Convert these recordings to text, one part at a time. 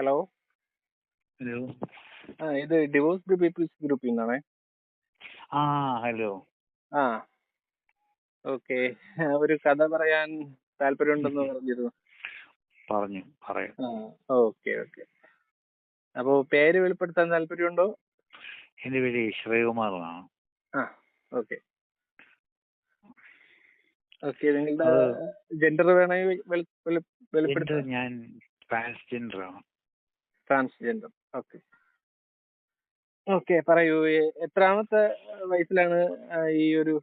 Hello. Hello. ഇത് divorced people's ഗ്രൂപ്പിൽ നിന്നാണേ. Hello. ആ ഓക്കെ. ഒരു കഥ പറയാൻ താല്പര്യമുണ്ടെന്ന് പറഞ്ഞിരുന്നു. പറയാം. ഓക്കെ. അപ്പോ പേര് വെളിപ്പെടുത്താൻ താല്പര്യമുണ്ടോ? എന്റെ പേര് ശ്രീകുമാർ എന്നാണ്. ഓക്കെ. നിങ്ങളുടെ ജെൻഡർ വേണമെങ്കിൽ വെളിപ്പെടുത്താം. ഞാൻ ട്രാൻസ്ജെൻഡർ ആണ്. ട്രാൻസ്ജെൻഡർ. ഓക്കെ പറയൂ. എത്രാമത്തെ വയസ്സിലാണ് ഈ ഒരു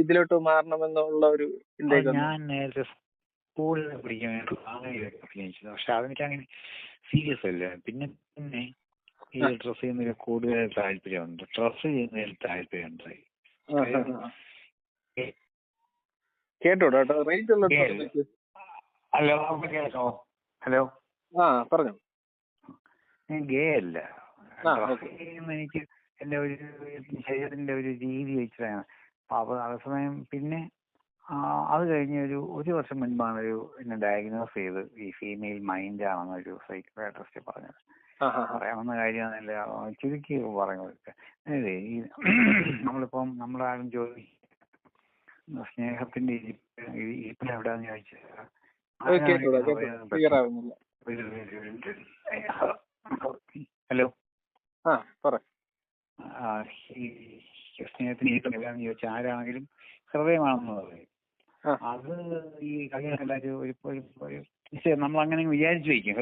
ഇതിലോട്ട് മാറണമെന്നുള്ള ഒരു ചിന്തയൊക്കെ? ഞാൻ നേരത്തെ സ്കൂളിൽ പഠിക്കാൻ പക്ഷെ അതെനിക്ക് അങ്ങനെ സീരിയസ് അല്ല. പിന്നെ ഈ ഡ്രസ് ചെയ്യുന്നതിൽ കൂടുതൽ താല്പര്യമുണ്ട്. ഡ്രസ് ചെയ്യുന്നതിൽ താല്പര്യമുണ്ട്. കേട്ടോ റേഞ്ച് ഉള്ള. ഹലോ. കേട്ടോ? ഹലോ. പറഞ്ഞു. ഞാൻ ഗേ അല്ല. എനിക്ക് എന്റെ ഒരു ശരീരത്തിന്റെ ഒരു രീതി വെച്ചിട്ടാണ്. അപ്പൊ അതേസമയം പിന്നെ അത് കഴിഞ്ഞ് ഒരു വർഷം മുൻപാണ് എന്നെ ഡയഗ്നോസ് ചെയ്ത് ഈ ഫീമെയിൽ മൈൻഡ് ആണെന്നൊരു സൈക്യാട്രിസ്റ്റ് പറഞ്ഞത്. പറയാവുന്ന കാര്യമാണല്ല, ചുരുക്കി പറയുന്നത്. അതായത് ഈ നമ്മളാരും ജോലി സ്നേഹത്തിന്റെ ഇരിപ്പിലെവിടാന്ന് ചോദിച്ചാൽ ഹലോ. സ്നേഹത്തിന് ഇരിപ്പം എവിടെയാണെന്ന് ചോദിച്ചാൽ ആരാണെങ്കിലും ഹൃദയമാണെന്ന് പറയും. അത് ഈ നമ്മൾ അങ്ങനെ വിചാരിച്ചു വയ്ക്കും.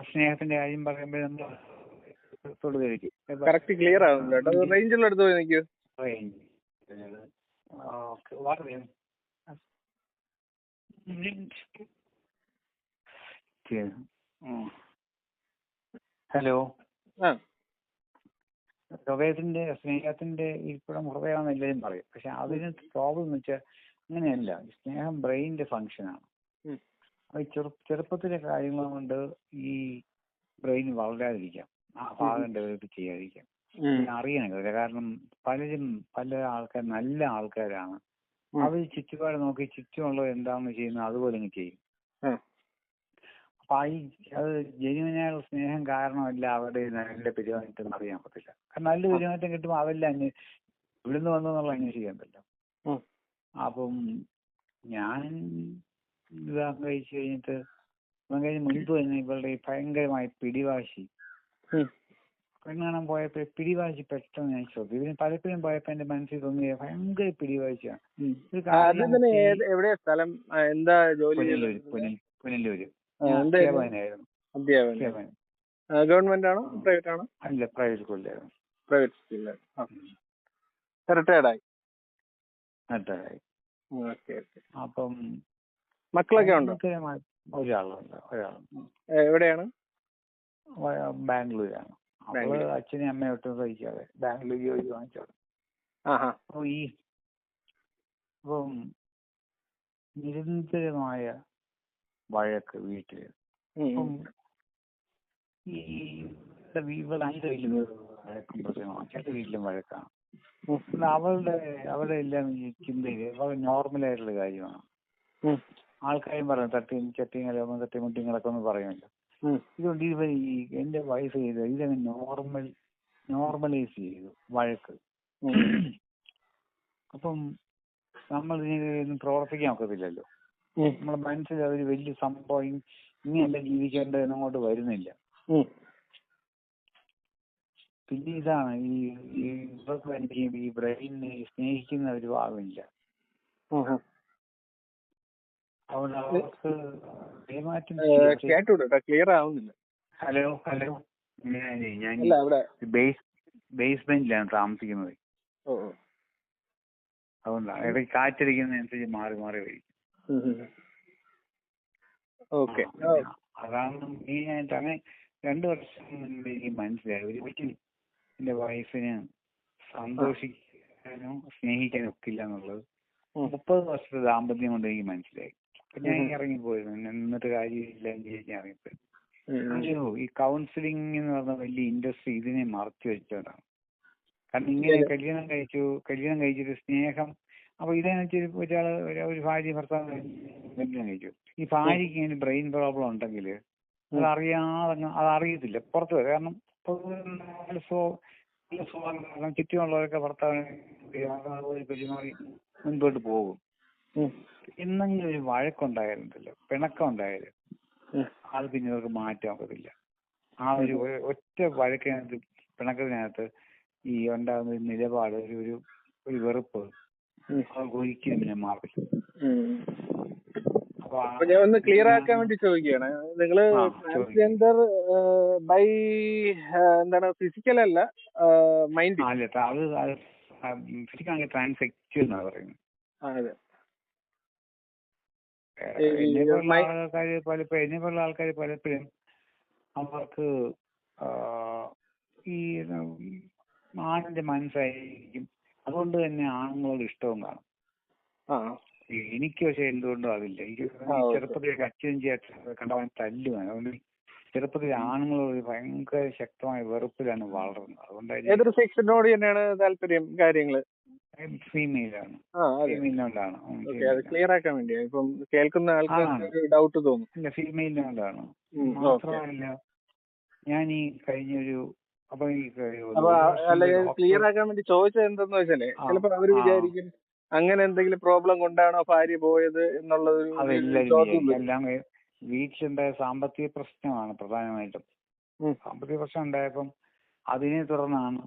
സ്നേഹത്തിന്റെ കാര്യം പറയുമ്പോൾ നമ്മൾ ക്ലിയർ ആവുന്നില്ല. റേഞ്ചുള്ള അടുത്ത് പോയി നിൽക്കൂ. ഹലോ. ഹൃദയത്തിന്റെ സ്നേഹത്തിന്റെ ഇരിപ്പിടം ഹൃദയമാണെന്ന് എല്ലാവരും പറയും. പക്ഷെ അതിന് പ്രോബ്ലം എന്ന് വെച്ചാൽ അങ്ങനെയല്ല. സ്നേഹം ബ്രെയിനിന്റെ ഫംഗ്ഷനാണ്. ചെറുപ്പത്തിലെ കാര്യങ്ങൾ കൊണ്ട് ഈ ബ്രെയിൻ വളരാതിരിക്കാം, ആ ഭാഗം ഡെവലപ്പ് ചെയ്യാതിരിക്കാം. അറിയണം. കാരണം പല ആൾക്കാർ നല്ല ആൾക്കാരാണ്. അവർ ചുറ്റുപാട് നോക്കി ചുറ്റുമുള്ളത് എന്താണെന്ന് ചെയ്യുന്നത് അതുപോലെ അങ്ങ് ചെയ്യും. അപ്പൊ അത് ജെന്യുവനായുള്ള സ്നേഹം കാരണമല്ല അവരുടെ നല്ല പെരുമാറ്റം അറിയാൻ പറ്റില്ല. കാരണം നല്ല പെരുമാറ്റം കിട്ടുമ്പോൾ അവരെല്ലാം ഇവിടുന്ന് വന്നെന്നുള്ള അന്വേഷിക്കാൻ പറ്റില്ല. അപ്പം ഞാൻ വിവാഹം കഴിച്ചു കഴിഞ്ഞിട്ട് മുൻപ് തന്നെ ഇവളുടെ ഭയങ്കരമായ പിടിവാശി പെണ്ണാണാൻ പോയപ്പോ പിടിവാശി പെട്ടെന്ന് ഞാൻ ശ്രദ്ധിച്ചു. ഇതിന് പലപ്പോഴും പോയപ്പോ എന്റെ മനസ്സിൽ തോന്നിയ ഭയങ്കര പിടിവാശിയാണ്. പുനലൂര് അധ്യാപകനായിരുന്നു. ഗവൺമെന്റ് ആണോ പ്രൈവറ്റ് ആണോ? അല്ല, പ്രൈവറ്റ് സ്കൂളിലായിരുന്നു. പ്രൈവറ്റ് സ്കൂളിലായിരുന്നു. റിട്ടയർഡായി. അപ്പം മക്കളൊക്കെ ഉണ്ടോ? ഒരാളുണ്ട്. എവിടെയാണ്? ബാംഗ്ലൂരാണ്. അവള് അച്ഛനെയും അമ്മയും ഒട്ടും സഹിക്കാതെ ബാംഗ്ലൂർ ജോലി വാങ്ങിച്ചോളൂ. അപ്പം നിരന്തരമായ വഴക്ക് വീട്ടില്. അപ്പം ചേട്ടന്റെ വീട്ടിലും വഴക്കാണ്. അവളുടെ എല്ലാം ഈ ചിന്തയില് വളരെ നോർമലായിട്ടുള്ള കാര്യമാണ്. ആൾക്കാരും പറയും തട്ടിമുട്ടിങ്ങളൊക്കെ ഒന്ന് പറയുമല്ലോ. ഇതുകൊണ്ട് എന്റെ വൈഫ് ചെയ്ത് ഇതങ്ങ് നോർമലൈസ് ചെയ്തു വഴക്ക്. അപ്പം നമ്മൾ ഇതിനൊന്നും പ്രവർത്തിക്കാൻ ഒക്കത്തില്ലല്ലോ. നമ്മുടെ മനസ്സിൽ അതൊരു വലിയ സംഭവം ഇങ്ങനെയല്ല ജീവിക്കേണ്ടത് എന്നങ്ങോട്ട് വരുന്നില്ല. പിന്നെ ഇതാണ് ഇവർക്ക് എനിക്ക് ഈ ബ്രെയിനിനെ സ്നേഹിക്കുന്ന ഒരു ഭാഗമില്ല. അതുകൊണ്ട് അവർക്ക് പെരുമാറ്റം ക്ലിയർ ആവുന്നില്ല. ഹലോ. ഞാൻ ബേസ്മെന്റിലാണ് താമസിക്കുന്നത്. അതുകൊണ്ടാണ് ഇടയ്ക്ക് കാറ്റടിക്കുന്നതനുസരിച്ച് മാറി വരും. അതാണ് മെയിനായിട്ട്. അങ്ങനെ 2 വർഷം മുൻപ് എനിക്ക് മനസ്സിലായി ഒരിക്കലും എന്റെ വൈഫിന് സന്തോഷിക്കാനോ സ്നേഹിക്കാനോ ഒക്കില്ല എന്നുള്ളത് 30 വർഷത്തെ ദാമ്പത്യം കൊണ്ട് എനിക്ക് മനസ്സിലായി. അപ്പൊ ഞാൻ ഇറങ്ങിപ്പോയിരുന്നു. എന്നിട്ട് കാര്യമില്ല എന്ന് ഇറങ്ങിപ്പോയി. ഈ കൗൺസിലിംഗ് എന്ന് പറഞ്ഞ വലിയ ഇൻഡസ്ട്രി ഇതിനെ മറച്ചു വെച്ചോണ്ടാണ്. കാരണം ഇങ്ങനെ കല്യാണം കഴിച്ചിട്ട് സ്നേഹം. അപ്പൊ ഇതെന്ന് വെച്ചാൽ ഒരു ഭാര്യ ഭർത്താവ് കല്യാണം കഴിച്ചു. ഈ ഭാര്യക്ക് ഇങ്ങനെ ബ്രെയിൻ പ്രോബ്ലം ഉണ്ടെങ്കിൽ അതറിയത്തില്ല പുറത്ത് വരും. കാരണം കാരണം ചുറ്റുമുള്ളവരൊക്കെ ഭർത്താവിനെ പെരുമാറി മുൻപോട്ട് പോകും. എന്തെങ്കിലും ഒരു വഴക്കുണ്ടായാലുണ്ടല്ലോ, പിണക്കം ഉണ്ടായാലും അത് പിന്നെ അവർക്ക് മാറ്റാൻ ഒക്കത്തില്ല. ആ ഒരു ഒറ്റ വഴക്കിനകത്ത്, പിണക്കത്തിനകത്ത് ഈ ഉണ്ടാകുന്ന ഒരു നിലപാട്, ഒരു വെറുപ്പ് അവർക്ക് ഒരിക്കലും പിന്നെ മാറില്ല. അപ്പൊ ഞാൻ ഒന്ന് ക്ലിയർ ആക്കാൻ വേണ്ടി ചോദിക്കുകയാണ്, നിങ്ങള് ട്രാൻസ്ജെൻഡർ ബൈ എന്താണ് ഫിസിക്കൽ അല്ല, മൈൻഡ്? അത് ഫിസിക്കൽ ട്രാൻസെക്ച്വൽ എന്നാണ് പറയുന്നത്. അതെ. എന്നെപ്പോലുള്ള ആൾക്കാർ പലപ്പോഴും അവർക്ക് ഈ ആണിന്റെ മനസ്സായിരിക്കും, അതുകൊണ്ട് തന്നെ ആണുങ്ങളോട് ഇഷ്ടവും കാണും. എനിക്ക് പക്ഷെ എന്തുകൊണ്ടും അതില്ല. എനിക്ക് ചെറുപ്പത്തിലേക്ക് അച്ഛനും ചേട്ടൻ കണ്ടവൻ തല്ലുവാൻ, അതുകൊണ്ട് ചെറുപ്പത്തിൽ ആണുങ്ങളോട് ഭയങ്കര ശക്തമായ വെറുപ്പിലാണ് വളർന്നത്. അതുകൊണ്ടായിരിക്കും. ഏതൊരു സെക്ഷനോട് തന്നെയാണ് താല്പര്യം? കാര്യങ്ങള് ഫീമെയിലാണ്. ഫീമെയിലിനോടാണ്. ക്ലിയർ ആക്കാൻ വേണ്ടിയാ, ഇപ്പം കേൾക്കുന്ന ആൾക്കാർക്ക് ഡൗട്ട് തോന്നും. ഇല്ല, ഫീമെയിലിനോടാണ്. മാത്രമല്ല ഞാൻ ഈ കഴിഞ്ഞൊരു ക്ലിയർ ആക്കാൻ വേണ്ടി ചോദിച്ചത് എന്തെന്ന് വെച്ചാലേ, ചിലപ്പോ അവര് വിചാരിക്കും അങ്ങനെ എന്തെങ്കിലും പ്രോബ്ലം കൊണ്ടാണോ ഭാര്യ പോയത് എന്നുള്ളത്. എല്ലാം വീട്ടിലുണ്ടായ സാമ്പത്തിക പ്രശ്നമാണ് പ്രധാനമായിട്ടും. സാമ്പത്തിക പ്രശ്നം ഉണ്ടായപ്പം അതിനെ തുടർന്നാണ്.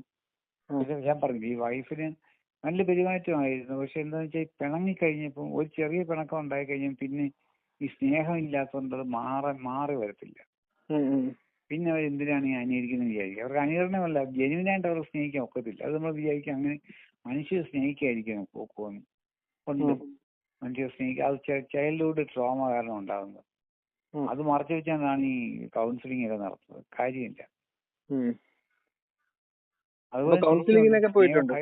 ഞാൻ പറഞ്ഞു, ഈ വൈഫിന് നല്ല പെരുമാറ്റമായിരുന്നു. പക്ഷെ എന്താണെന്ന് വെച്ചാൽ പിണങ്ങി കഴിഞ്ഞപ്പോൾ, ഒരു ചെറിയ പിണക്കം ഉണ്ടായി കഴിഞ്ഞാൽ പിന്നെ ഈ സ്നേഹം ഇല്ലാത്തതുകൊണ്ട് അത് മാറി വരത്തില്ല. പിന്നെ അവർ എന്തിനാണ് ഈ അനുകരിക്കുന്നത് വിചാരിക്കുക. അവർക്ക് അനുകരണമല്ല, ജെന്യുവിനായിട്ട് അവർക്ക് സ്നേഹിക്കാൻ ഒക്കത്തില്ല. അത് നമ്മൾ വിചാരിക്കും അങ്ങനെ മനുഷ്യർ സ്നേഹിക്കാതിരിക്കണം പോക്കുവന്ന് കൊണ്ട് മനുഷ്യർ സ്നേഹിക്കുക. അത് ചൈൽഡ്ഹുഡ് ട്രോമ കാരണം ഉണ്ടാകുന്നത്. അത് മറച്ചു വെച്ചാണ് ഈ കൗൺസിലിംഗ് ഒക്കെ നടത്തുന്നത്. കാര്യമില്ല. കൗൺസിലിംഗിനൊക്കെ പോയിട്ടുണ്ട്.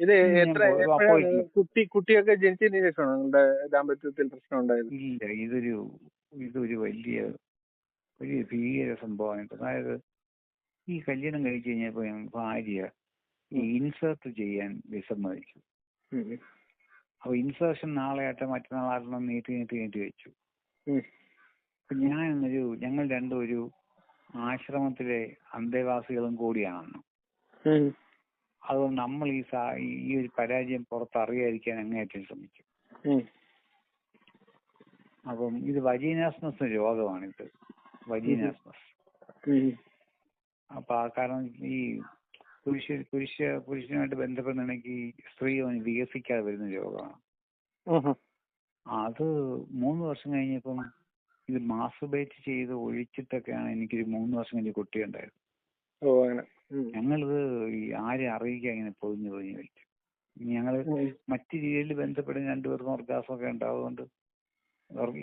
ഇത് കുട്ടിയൊക്കെ ജനിച്ചതിന് ശേഷമാണോ നിങ്ങളുടെ ദാമ്പത്യത്തിൽ പ്രശ്നം ഉണ്ടായത്? ഇല്ല, ഇതൊരു വലിയ ഭീകര സംഭവമാണ്. അതായത് ഈ കല്യാണം കഴിച്ചു കഴിഞ്ഞപ്പോ ഭാര്യ ഈ ഇൻസേർട്ട് ചെയ്യാൻ വിസമ്മതിച്ചു. അപ്പൊ ഇൻസേർഷൻ നാളെയായിട്ട് മറ്റന്നാളായിരുന്നു നീട്ടി വെച്ചു. അപ്പൊ ഞങ്ങൾ രണ്ടും ഒരു ആശ്രമത്തിലെ അന്തേവാസികളും കൂടിയാണ്. അതുകൊണ്ട് നമ്മൾ ഈ ഒരു പരാജയം പുറത്തറിയാതിരിക്കാൻ അങ്ങേയറ്റം ശ്രമിച്ചു. അപ്പം ഇത് വജീനാസ്മസ് രോഗമാണിത്, വജീനാസ്മസ്. അപ്പൊ ആ കാരണം ഈ പുരുഷനുമായിട്ട് ബന്ധപ്പെടുന്നെങ്കിൽ സ്ത്രീ വികസിക്കാതെ വരുന്ന രോഗമാണ്. അത് 3 വർഷം കഴിഞ്ഞപ്പം ഇത് മാസ്റ്റുർബേറ്റ് ചെയ്ത് ഒഴിച്ചിട്ടൊക്കെയാണ് എനിക്കൊരു 3 വർഷം കഴിഞ്ഞ് കുട്ടി ഉണ്ടായത്. ഞങ്ങളിത് ആരെ അറിയിക്കാൻ ഇങ്ങനെ പൊതിഞ്ഞു വെച്ചു. ഞങ്ങള് മറ്റു രീതിയിൽ ബന്ധപ്പെടുന്ന രണ്ടുപേർക്കും ഓർഗാസമൊക്കെ ഉണ്ടാവുകൊണ്ട്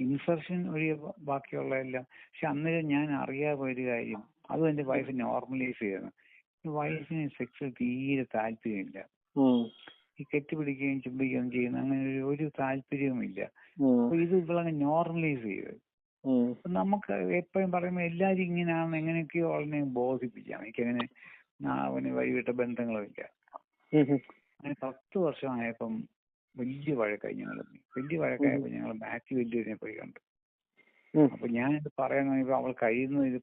ഇൻസർഷൻ ഒഴികെ ബാക്കിയുള്ള എല്ലാം. പക്ഷെ അന്നേരം ഞാൻ അറിയാതെ ഒരു കാര്യം, അതും എന്റെ വൈഫ് നോർമലൈസ് ചെയ്യണം. വൈഫിന് സെക്സിൽ തീരെ താല്പര്യമില്ല. ഈ കെട്ടിപ്പിടിക്കുകയും ചുംബിക്കുകയും ചെയ്യുന്ന അങ്ങനെ ഒരു താല്പര്യവുമില്ല. അപ്പൊ ഇത് ഇവളങ്ങ് നോർമലൈസ് ചെയ്ത്. നമുക്ക് എപ്പോഴും പറയുമ്പോൾ എല്ലാവരും ഇങ്ങനെയാണ്, എങ്ങനെയൊക്കെയോ അവളെ ബോധിപ്പിക്കാം. എനിക്കങ്ങനെ അവന് വഴിവിട്ട ബന്ധങ്ങളുമില്ല. അങ്ങനെ 10 വർഷമായപ്പം വലിയ വഴക്കായി. വഴക്കായപ്പോൾ ഞങ്ങൾ മാത്യു വലിയതിനെ പോയി കണ്ടു. അപ്പൊ ഞാനിത് പറയാൻ നോക്കിയപ്പോ അവൾ കഴിയുന്നത് ഇത്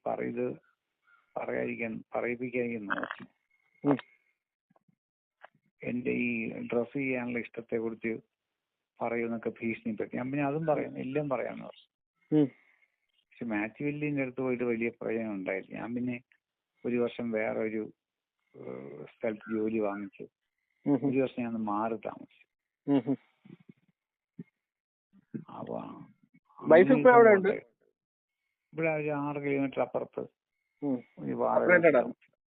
പറയിപ്പിക്കാൻ നോക്കി. എന്റെ ഈ ഡ്രസ് ചെയ്യാനുള്ള ഇഷ്ടത്തെ കുറിച്ച് പറയുന്നൊക്കെ ഭീഷണിപ്പെടുത്തി. ഞാൻ പിന്നെ അതും പറയാം, എല്ലാം പറയാന്ന് പറഞ്ഞു. പക്ഷെ മാത്യു വലിയന്റെ അടുത്ത് പോയിട്ട് വലിയ പ്രയോജനം ഉണ്ടായില്ല. ഞാൻ പിന്നെ 1 വർഷം വേറെ ഒരു സ്ഥലത്ത് ജോലി വാങ്ങിച്ചു. 1 വർഷം ഞാൻ മാറി താമസിച്ചു. അപ്പൊ ഇവിടെ ഒരു 6 കിലോമീറ്റർ അപ്പുറത്ത്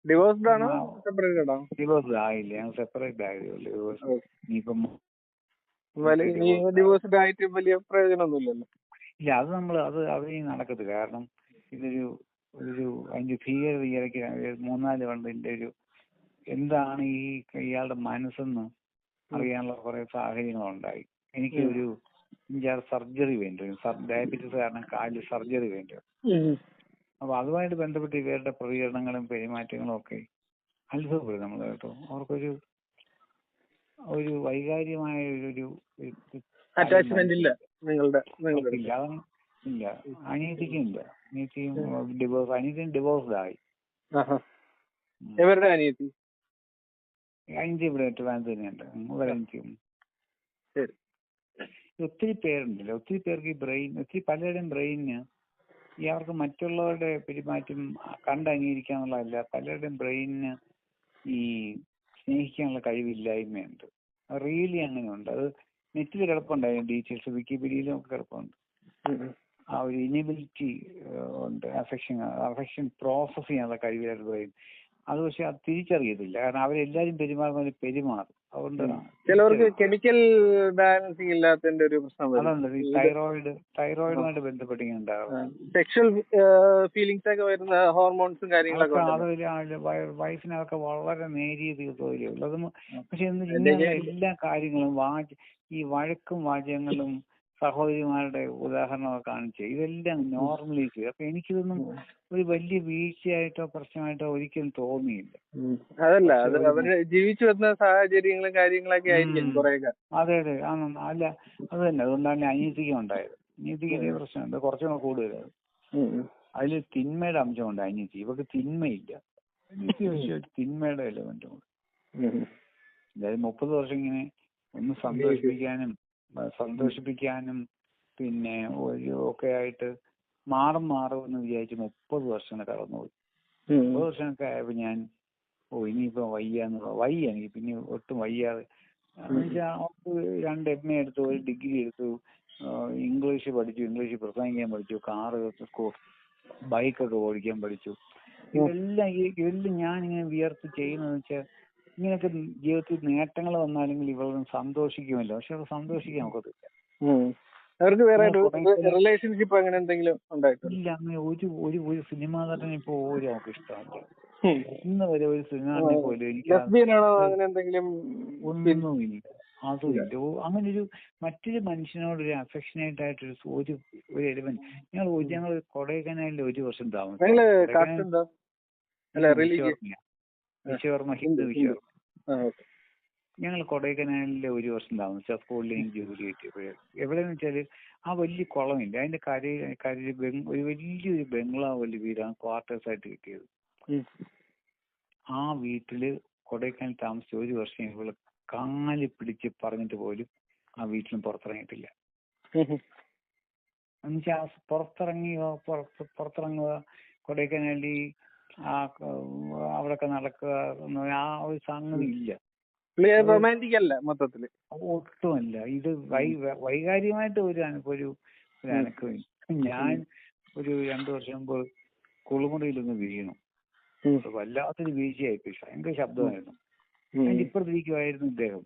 ഡിവോഴ്സ് ആയില്ല. ഞാൻ സെപ്പറേറ്റ് ആയതേ ഉള്ളൂ. വലിയ പ്രയോജനമൊന്നുമില്ലല്ലോ. ഇല്ല, അത് നടക്കത്തില്ല. കാരണം ഇതൊരു അതിന്റെ ഭീകരത ഇടയ്ക്ക് 3-4 കൊണ്ടതിന്റെ എന്താണ് ഇയാളുടെ മനസ്സെന്ന് അറിയാനുള്ള കുറെ സാഹചര്യങ്ങളുണ്ടായി. എനിക്ക് ഒരു 5-6 സർജറി വേണ്ടി വരും. ഡയബറ്റീസ് കാരണം കാലിൽ സർജറി വേണ്ടി വരും. അപ്പൊ അതുമായിട്ട് ബന്ധപ്പെട്ട് ഇവരുടെ പ്രതികരണങ്ങളും പെരുമാറ്റങ്ങളും ഒക്കെ അത്ഭുതപ്പെടും നമ്മൾ കേട്ടോ. അവർക്കൊരു വൈകാരികമായ ഒരു അറ്റാച്ച്മെന്റ് ഇല്ല. ഇല്ല, അനിയത്തിക്കുമില്ല. അനിയത്തിയും ഡിവോഴ്സ്ഡ് ആയി. എവരുടെ അനിയത്തി? അനിയത്തി ഇവിടെ ട്രിവാൻഡ്രത്ത് തന്നെയുണ്ട്. അനിയത്തിയും ഒത്തിരി പേരുണ്ടല്ലോ, ഒത്തിരി പേർക്ക് ഈ ബ്രെയിൻ, ഒത്തിരി പലരുടെയും ബ്രെയിനിന് ഈ അവർക്ക് മറ്റുള്ളവരുടെ പെരുമാറ്റം കണ്ടംഗീകരിക്കാന്നുള്ളതല്ല, പലരുടെയും ബ്രെയിനിന് ഈ സ്നേഹിക്കാനുള്ള കഴിവില്ലായ്മയുണ്ട്. റിയലി അങ്ങനെയുണ്ട്. അത് നെറ്റിൽ കിടപ്പുണ്ടായി, ഡീറ്റെയിൽസ് വിക്കിപീഡിയയിലും ഒക്കെ കിടപ്പുണ്ട്. ആ ഒരു ഇനിബിലിറ്റി ഉണ്ട്, അഫെക്ഷൻ പ്രോസസ് ചെയ്യാനുള്ള കഴിവില്ലാത്ത ബ്രെയിൻ. അത് പക്ഷെ അത് തിരിച്ചറിയത്തില്ല, കാരണം അവരെല്ലാരും പെരുമാറും. അതുകൊണ്ട് ചിലവർക്ക് കെമിക്കൽ ബാലൻസിങ് ഇല്ലാത്തതിന്റെ ഒരു പ്രശ്നം. അതുണ്ട്, ഈ തൈറോയിഡുമായിട്ട് ബന്ധപ്പെട്ടിട്ടുണ്ടാകും. സെക്ഷൽ ഫീലിങ്സ് ഒക്കെ വരുന്ന ഹോർമോൺസും കാര്യങ്ങളൊക്കെ വയസ്സിനൊക്കെ വളരെ നേരിയ തോതിലേ ഉള്ളൂ. അത് പക്ഷെ ഇങ്ങനെയുള്ള എല്ലാ കാര്യങ്ങളും ഈ വഴക്കും വാചകങ്ങളും സഹോദരിമാരുടെ ഉദാഹരണമൊക്കെ കാണിച്ച് ഇതെല്ലാം നോർമലി ചെയ്യും. അപ്പൊ എനിക്കിതൊന്നും ഒരു വലിയ വീഴ്ചയായിട്ടോ പ്രശ്നമായിട്ടോ ഒരിക്കലും തോന്നിയില്ല. അതല്ല, അത് അവര് ജീവിച്ചു വരുന്ന സാഹചര്യങ്ങളും കാര്യങ്ങളൊക്കെ ആയിരിക്കും കുറേയൊക്കെ. അതെ അതെ, അല്ല അത് തന്നെ. അതുകൊണ്ടാണ് അനിയത്തിക്ക് ഉണ്ടായത്. അനിയത്തിക്ക് ഇതേ പ്രശ്നമുണ്ട്, കുറച്ചുകൂടെ കൂടുതലാണ്. അതിൽ തിന്മയുടെ അംശമുണ്ട് അനിയത്തി. ഇവർക്ക് തിന്മയില്ല, അനിയത്തി പക്ഷേ തിന്മയുടെ എലമെന്റും ഉണ്ട്. അതായത് 30 വർഷം ഇങ്ങനെ ഒന്ന് സന്തോഷിപ്പിക്കാനും പിന്നെ ഒക്കെ ആയിട്ട് മാറുമെന്ന് വിചാരിച്ച് 30 വർഷം കടന്നുപോയി. 30 വർഷമൊക്കെ ആയപ്പോ ഞാൻ ഇനിയിപ്പോ വയ്യ എനിക്ക് പിന്നെ ഒട്ടും വയ്യാതെ അവർക്ക് 2 MA എടുത്തു, 1 ഡിഗ്രി എടുത്തു, ഇംഗ്ലീഷ് പഠിച്ചു, ഇംഗ്ലീഷ് പ്രസംഗിക്കാൻ പഠിച്ചു, കാറ് ബൈക്കൊക്കെ ഓടിക്കാൻ പഠിച്ചു. ഇതെല്ലാം ഞാനിങ്ങനെ വിയർത്ത് ചെയ്യുന്നതെന്ന് വെച്ചാൽ ഇങ്ങനെയൊക്കെ ജീവിതത്തിൽ നേട്ടങ്ങൾ വന്നാലെങ്കിൽ ഇവളൊന്നും സന്തോഷിക്കുമല്ലോ, പക്ഷെ അത് സന്തോഷിക്കാൻ ഒക്കത്തില്ല. അവർക്ക് വേറെ റിലേഷൻഷിപ്പ് അങ്ങനെ എന്തെങ്കിലും ഉണ്ടായിട്ടില്ല. ഇല്ല, അങ്ങനെ ഒരു സിനിമാ നടനെ ഇപ്പൊ അവർക്ക് ഇഷ്ടമല്ല. ഇന്ന് വരെ ഒരു സിനിമാ നടനെ പോലും എനിക്ക് ഒന്നുമില്ല, അതുമില്ല. അങ്ങനെ ഒരു മറ്റൊരു മനുഷ്യനോട് ഒരു അഫെക്ഷനേറ്റ് ആയിട്ടൊരു ഒരു എലിമെന്റ്. ഞങ്ങൾ കൊടൈക്കനാലിൽ 1 വർഷം താമസിച്ചു. വിശ്വകർമ്മ, ഹിന്ദു വിശ്വകർമ്മ. ഞങ്ങൾ കൊടൈക്കനാലിൽ 1 വർഷം താമസിച്ചു. ആ സ്കൂളിൽ എനിക്ക് ജോലി കിട്ടിയപ്പോഴേ. എവിടെയെന്ന് വെച്ചാല് ആ വലിയ കുളമില്ല, അതിന്റെ കരയിൽ ഒരു വലിയൊരു ബംഗ്ലാവ്, വലിയ വീടാണ് ക്വാർട്ടേഴ്സ് ആയിട്ട് കിട്ടിയത്. ആ വീട്ടില് കൊടൈക്കനാലിൽ താമസിച്ച 1 വർഷം ഇവള് കാല് പിടിച്ച് പറഞ്ഞിട്ട് പോലും ആ വീട്ടിലും പുറത്തിറങ്ങിയിട്ടില്ല. എന്നുവെച്ചാൽ പുറത്തിറങ്ങുക കൊടൈക്കനാലിൽ അവിടൊക്കെ നടക്കുക ആ ഒരു സംഗതി ഇല്ല. റൊമാൻറ്റിക് അല്ല മൊത്തത്തില്, ഒട്ടുമല്ല. ഇത് വൈകാരികമായിട്ട് ഒരു അനക്കമില്ല. ഞാൻ ഒരു 2 വർഷം മുമ്പ് കുളിമുറിയിലൊന്ന് വീണു. വല്ലാത്തൊരു വീഴ്ചയായിപ്പോയി, ഭയങ്കര ശബ്ദമായിരുന്നു. അതിന്റെ ഇപ്പുറത്തിരിക്കുമായിരുന്നു ഇദ്ദേഹം.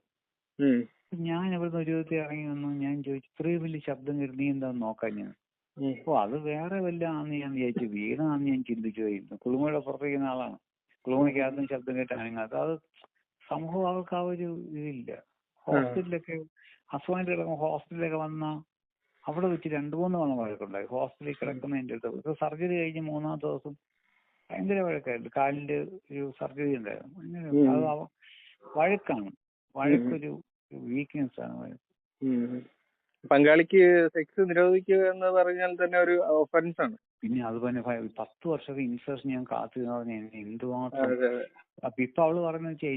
ഞാൻ ഇവിടുന്ന് ഒരു വിധത്തിൽ ഇറങ്ങി വന്നു. ഞാൻ ചോദിച്ചു, ഇത്രയും വലിയ ശബ്ദം കേട്ട് നീ എന്താന്ന് നോക്കാൻ ഞാൻ. അത് വേറെ വല്ലതാണെന്ന് ഞാൻ വിചാരിച്ചു, വീണാന്ന് ഞാൻ ചിന്തിച്ചു പോയിരുന്നു. കുളിമുറിയുടെ പുറത്തിരിക്കുന്ന ആളാണ്, കുളിമുറിക്കകത്തും ശബ്ദം കേട്ട് അനങ്ങാത്ത. അത് സംഭവം അവർക്ക് ആ ഒരു ഇതില്ല. ഹോസ്പിറ്റലിലൊക്കെ അസുഖമായിട്ട് കിടക്കുമ്പോൾ ഹോസ്പിറ്റലിലൊക്കെ വന്ന അവിടെ വെച്ച് 2-3 തവണ വഴക്കുണ്ടായി. ഹോസ്പിറ്റലിൽ കിടക്കുന്നതിൻ്റെ അടുത്ത് സർജറി കഴിഞ്ഞ് 3-ാമത്തെ ദിവസം ഭയങ്കര വഴക്കായിരുന്നു. കാലിന്റെ ഒരു സർജറി ഉണ്ടായിരുന്നു. അങ്ങനെ അത് വഴക്കാണ്, വഴക്കൊരു വീക്ക്നെസ് ആണ്. പങ്കാളിക്ക് സെക്സ് നിരോധിക്കുക എന്ന് പറഞ്ഞാൽ തന്നെ ഒരു ഒഫൻസ് ആണ്. പിന്നെ അതുപോലെ 10 വർഷത്തെ ഇൻസേർഷൻ ഞാൻ കാത്തു പറഞ്ഞാൽ എന്തുമാത്രം. അപ്പൊ ഇപ്പൊ അവള് പറയുന്നത് വെച്ചാൽ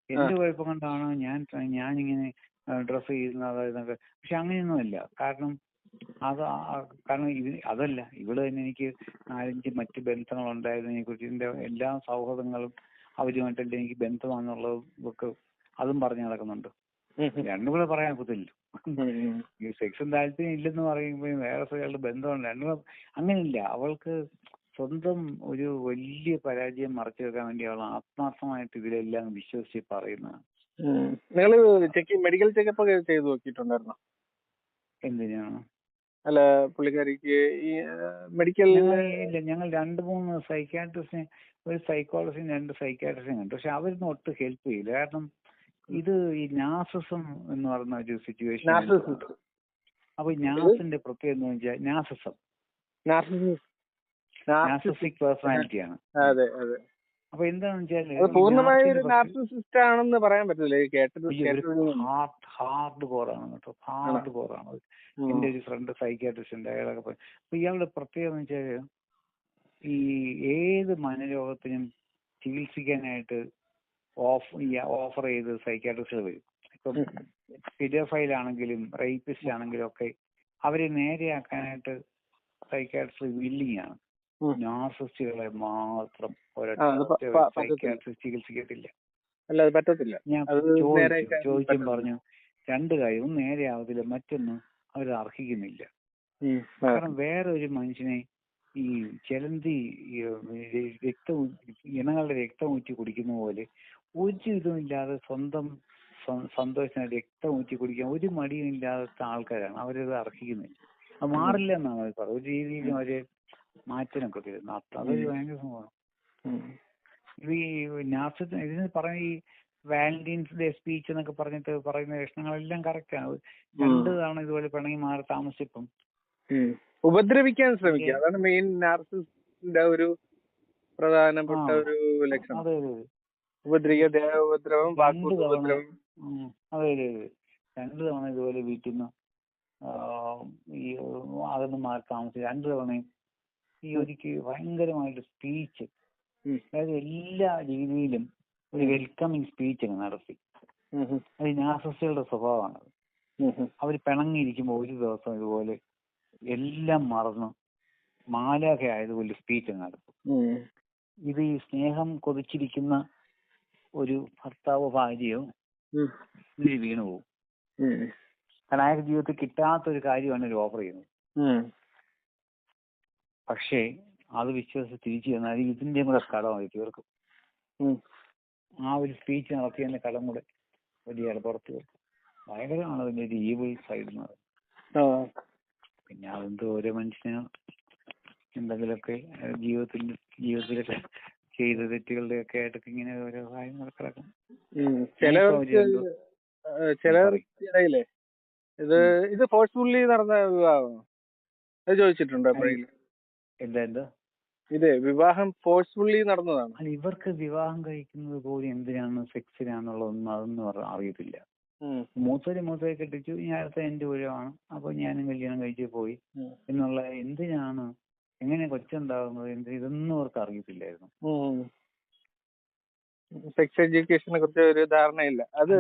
എന്റെ കുഴപ്പം കൊണ്ടാണ് ഞാനിങ്ങനെ ഡ്രസ് ചെയ്യുന്നത്. പക്ഷെ അങ്ങനെയൊന്നുമല്ല. കാരണം അതല്ല, ഇവള് തന്നെ എനിക്ക് 4-5 മറ്റ് ബന്ധങ്ങളുണ്ടായിരുന്നതിനെ കുറിച്ച് ഇതിന്റെ എല്ലാ സൗഹൃദങ്ങളും അവരുമായിട്ടല്ലേ എനിക്ക് ബന്ധമാണെന്നുള്ളതൊക്കെ അതും പറഞ്ഞു നടക്കുന്നുണ്ട്. രണ്ടും കൂടെ പറയാൻ ഒക്കത്തില്ല. ഈ സെക്സും താല്പര്യം ഇല്ലെന്ന് പറയുമ്പോൾ വേറെ സ്ത്രീകളുടെ ബന്ധമുണ്ട്. രണ്ടും അങ്ങനെയില്ല. അവൾക്ക് സ്വന്തം ഒരു വലിയ പരാജയം മറച്ചു വെക്കാൻ വേണ്ടി അവൾ ആത്മാർത്ഥമായിട്ട് ഇതിലെല്ലാം വിശ്വസിച്ച് പറയുന്നതാണ്. നിങ്ങള് മെഡിക്കൽ ചെക്കപ്പ് ഒക്കെ ചെയ്ത് നോക്കിയിട്ടുണ്ടായിരുന്നോ? എന്തിനാണ്? അല്ല, പുള്ളിക്കാരിക്ക് ഈ മെഡിക്കൽ ഇല്ല. ഞങ്ങൾ 2-3 സൈക്യാട്രിസ്റ്റിനെ, ഒരു സൈക്കോളജിയും 2 സൈക്യാട്രിസ്റ്റിനെ കണ്ടു. പക്ഷെ അവരൊന്നും ഒട്ടും ഹെൽപ്പ് ചെയ്യില്ല. കാരണം ഇത് ഈ നാർസിസം എന്ന് പറയുന്ന ഒരു സിറ്റുവേഷൻ. അപ്പൊ നാസിന്റെ പ്രത്യേകത എന്ന് വെച്ചാൽ നാർസിസിക് പേഴ്സണാലിറ്റിയാണ്. അപ്പൊ എന്താണെന്ന് വെച്ചാല് അത് പൂർണ്ണമായ ഒരു നാർസിസിസ്റ്റ് ആണെന്ന് പറയാൻ പറ്റില്ല. ഹാർഡ് കോറാണ് കേട്ടോ, ഹാർഡ് കോറാണ്. എന്റെ ഒരു ഫ്രണ്ട് സൈക്യാട്രിസ്റ്റ് ഉണ്ട്, അയാളൊക്കെ പറയും. അപ്പൊ ഇയാളുടെ പ്രത്യേകത എന്ന് വെച്ചാല് ഈ ഏത് മനോരോഗത്തിനും ചികിത്സിക്കാനായിട്ട് ഓഫർ ചെയ്ത് സൈക്യാട്രിസ്റ്റുകൾ വരും. ഇപ്പം ഫിഡോഫൈൽ റേപ്പിസ്റ്റ് ആണെങ്കിലും ഒക്കെ അവരെ നേരെയാക്കാനായിട്ട് സൈക്യാട്രിസ്റ്റ് വില്ലിങ് ആണ്. നാർസിസ്റ്റുകളെ മാത്രം സൈക്യാട്രിസ്റ്റ് ചികിത്സിക്കത്തില്ല. ഞാൻ ചോദിച്ചും പറഞ്ഞു 2 കാര്യം: ഒന്ന് നേരെ ആവത്തില്ല, മറ്റൊന്ന് അവർ അർഹിക്കുന്നില്ല. കാരണം വേറെ ഒരു മനുഷ്യനെ ഈ ചെലന്തി ഇണകളുടെ രക്തം ഊറ്റി കുടിക്കുന്ന പോലെ ഒരു ഇതുമില്ലാതെ സ്വന്തം സന്തോഷത്തിന് രക്തം ഊറ്റി കുടിക്കാൻ ഒരു മടിയും ഇല്ലാത്ത ആൾക്കാരാണ്. അവരത് അർഹിക്കുന്നില്ല. അത് മാറില്ല എന്നാണ് അവർ പറയുന്നത്. ഒരു രീതിയിലും അവര് മാറ്റാനൊക്കെ തരുന്നു. അതൊരു ഭയങ്കര സംഭവമാണ്. ഈ നാർസിസം ഇതിന് പറഞ്ഞ ഈ വാലന്റൈൻസ് ഡേ സ്പീച്ച് എന്നൊക്കെ പറഞ്ഞിട്ട് പറയുന്ന ലക്ഷണങ്ങളെല്ലാം കറക്റ്റാണ്. 2 തവണ ഇതുപോലെ പിണങ്ങി മാറി താമസിച്ചപ്പം ഉപദ്രവിക്കാൻ ശ്രമിക്കുക, അതാണ് മെയിൻ നാർസിസിന്റെ ഒരു പ്രധാനപ്പെട്ട ഒരു ലക്ഷണം. ഉപദ്രവിക്കുക, ദേഹോപദ്രവം, വാക്കുപദ്രവം. അതെ 2 തവണ ഇതുപോലെ വീട്ടിൽ നിന്ന് ഈ അതൊന്നും മാറി താമസിച്ചു. 2 തവണയും ഈ ഒരിക്കൽ ഭയങ്കരമായിട്ട് സ്പീച്ച്, അതായത് എല്ലാ രീതിയിലും ഒരു വെൽക്കമിങ് സ്പീച്ച് നടത്തി. അത് നാർസിസ്റ്റുകളുടെ സ്വഭാവമാണത്. അവർ പിണങ്ങിയിരിക്കുമ്പോൾ ഒരു ദിവസം ഇതുപോലെ എല്ലാം മറന്ന് മാലാഖ ആയതുപോലെ സ്പീച്ച് നടത്തും. ഇത് ഈ സ്നേഹം കൊതിച്ചിരിക്കുന്ന ഒരു ഭർത്താവോ ഭാര്യയോ ഇതിൽ വീണു പോകും. കാരണം അയാൾക്ക് ജീവിതത്തിൽ കിട്ടാത്തൊരു കാര്യമാണ് ഒരു ഓഫർ ചെയ്യുന്നത്. പക്ഷേ അത് വിശ്വസിച്ച് തിരിച്ചു ചെന്നാൽ ഇതിന്റെയും കൂടെ കടമായി തീർക്കും. ആ ഒരു സ്പീച്ച് നടത്തിയതിന്റെ കടം കൂടെ വലിയ പുറത്ത് തീർക്കും. ഭയങ്കരമാണ് അതിന്റെ ഒരു ഈവിൾ സൈഡ് എന്ന് പറയുന്നത്. പിന്നെ അതെന്തോ ഓരോ മനുഷ്യന് എന്തെങ്കിലുമൊക്കെ ജീവിതത്തിലൊക്കെ ചെയ്ത തെറ്റുകളുടെ ഒക്കെ ആയിട്ടൊക്കെ ഇങ്ങനെ ഓരോ കാര്യങ്ങൾ കിടക്കും. ചിലർക്കിടയിലെ ഇത് ഫോഴ്സ്ഫുള്ളി നടന്ന വിവാഹം അത് ചോദിച്ചിട്ടുണ്ടോ എപ്പോഴെങ്കിലും? എന്താ ഇത് വിവാഹം ഫോഴ്സ്ഫുള്ളി നടന്നതാണ്? അല്ല, ഇവർക്ക് വിവാഹം കഴിക്കുന്നത് പോലും എന്തിനാണ്, സെക്സിനാന്നുള്ളതൊന്നും അതൊന്നും അറിയത്തില്ല. മൂത്തരെ കെട്ടിച്ചു, ഞാൻ അടുത്ത എന്റെ ഊഴമാണ്, അപ്പൊ ഞാനും കല്യാണം കഴിച്ചു പോയി എന്നുള്ള എന്തിനാണ്, എങ്ങനെ കൊച്ചുണ്ടാകുന്നത്, ഇതൊന്നും അവർക്ക് അറിയത്തില്ലായിരുന്നു. സെക്സ് എഡ്യൂക്കേഷനെ കുറിച്ച് ഒരു ധാരണയില്ല. അത്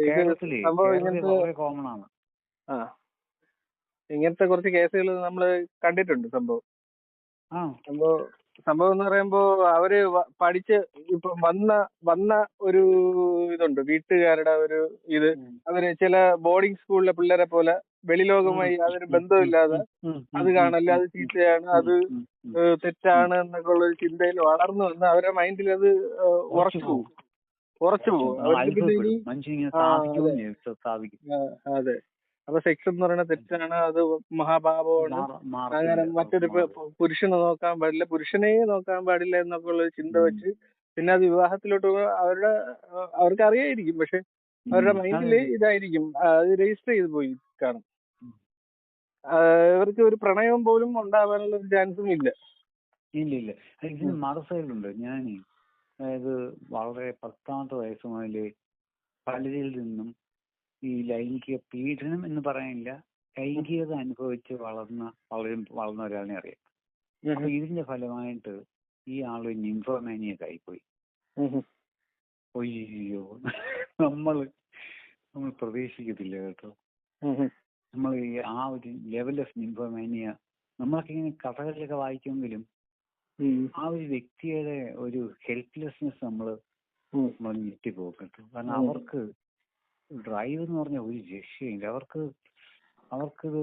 കേരളത്തില് വളരെ കോമൺ ആണ്. ഇങ്ങനത്തെ കുറച്ച് കേസുകൾ നമ്മൾ കണ്ടിട്ടുണ്ട്. സംഭവം എന്ന് പറയുമ്പോ അവര് പഠിച്ച് ഇപ്പൊ വന്ന ഒരു ഇതുണ്ട്, വീട്ടുകാരുടെ ഒരു ഇത്. അവര് ചില ബോർഡിംഗ് സ്കൂളിലെ പിള്ളേരെ പോലെ വെളിലോകമായി യാതൊരു ബന്ധമില്ലാതെ അത് കാണല്ലേ, അത് ചീത്തയാണ്, അത് തെറ്റാണ് എന്നൊക്കെ ഉള്ള ഒരു ചിന്തയിൽ വളർന്നു വന്ന് അവരുടെ മൈൻഡിൽ അത് ഉറച്ചു പോകും. അതെ. അപ്പൊ സെക്സ് എന്ന് പറയുന്നത് തെറ്റാണ്, അത് മഹാപാപമാണ്, അങ്ങനെ മറ്റൊരു പുരുഷനെ നോക്കാൻ പാടില്ല, പുരുഷനെ നോക്കാൻ പാടില്ല എന്നൊക്കെ ഉള്ള ചിന്ത വെച്ച് പിന്നെ അത് വിവാഹത്തിലോട്ട് അവർക്ക് അറിയായിരിക്കും, പക്ഷെ അവരുടെ മൈൻഡില് ഇതായിരിക്കും, അത് രജിസ്റ്റർ ചെയ്ത് പോയി കാണും. ഇവർക്ക് ഒരു പ്രണയം പോലും ഉണ്ടാവാനുള്ള ഒരു ചാൻസും ഇല്ല. ഇതിന് മറുസൈഡുണ്ട്. ഞാൻ അതായത് വളരെ 10ാമത്തെ വയസ്സ് മുതല് പലരിൽ നിന്നും ഈ ലൈംഗിക പീഡനം എന്ന് പറയാനില്ല, ലൈംഗികത അനുഭവിച്ച് വളർന്ന ഒരാളിനെ അറിയാം. അപ്പൊ ഇതിന്റെ ഫലമായിട്ട് ഈ ആള് നിംഫോമാനിയൊക്കെ ആയിപ്പോയി. ഒയ്യോ, നമ്മൾ പ്രതീക്ഷിക്കത്തില്ല കേട്ടോ. നമ്മൾ ആ ഒരു ലെവൽ ഓഫ് നിംഫോമാനിയ നമ്മളൊക്കെ ഇങ്ങനെ കഥകളിലൊക്കെ വായിക്കുമെങ്കിലും ആ ഒരു വ്യക്തിയുടെ ഒരു ഹെൽപ്ലെസ്നെസ് നമ്മൾ ഞെട്ടിപ്പോകും കേട്ടോ. കാരണം അവർക്ക് ഡ്രൈവ് എന്ന് പറഞ്ഞ ഒരു രക്ഷയില്ല. അവർക്കിത്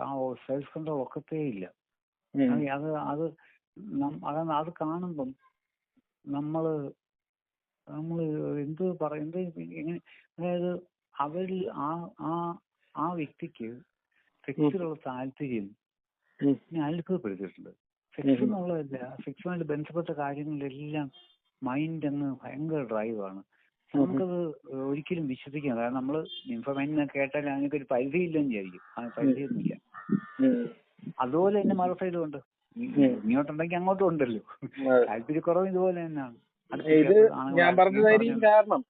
ആ സെൽഫ് കൺട്രോൾ ഒക്കത്തേ ഇല്ല. അത് കാണുമ്പം നമ്മള് എന്ത് എങ്ങനെ, അതായത് അവരിൽ ആ വ്യക്തിക്ക് സെക്സിലുള്ള താല്പര്യം അത്ഭുതപ്പെടുത്തിയിട്ടുണ്ട്. സെക്സ് എന്നുള്ളതല്ല, സെക്സുമായിട്ട് ബന്ധപ്പെട്ട കാര്യങ്ങളിലെല്ലാം മൈൻഡ് അങ്ങ് ഭയങ്കര ഡ്രൈവാണ്. നമുക്കത് ഒരിക്കലും വിശ്വസിക്കാം. കാരണം നമ്മള് ഇൻഫോർമേഷൻ കേട്ടാൽ അതിനൊരു പരിധിയില്ലെന്ന് വിചാരിക്കും. ആ പരിധിയൊന്നുമില്ല. അതുപോലെ തന്നെ മറു സൈഡും ഉണ്ട്. ഇങ്ങോട്ടുണ്ടെങ്കിൽ അങ്ങോട്ടും ഉണ്ടല്ലോ. താല്പര്യക്കുറവ് ഇതുപോലെ തന്നെയാണ്. ഇത് ഞാൻ പറഞ്ഞതായിരിക്കും കാരണം.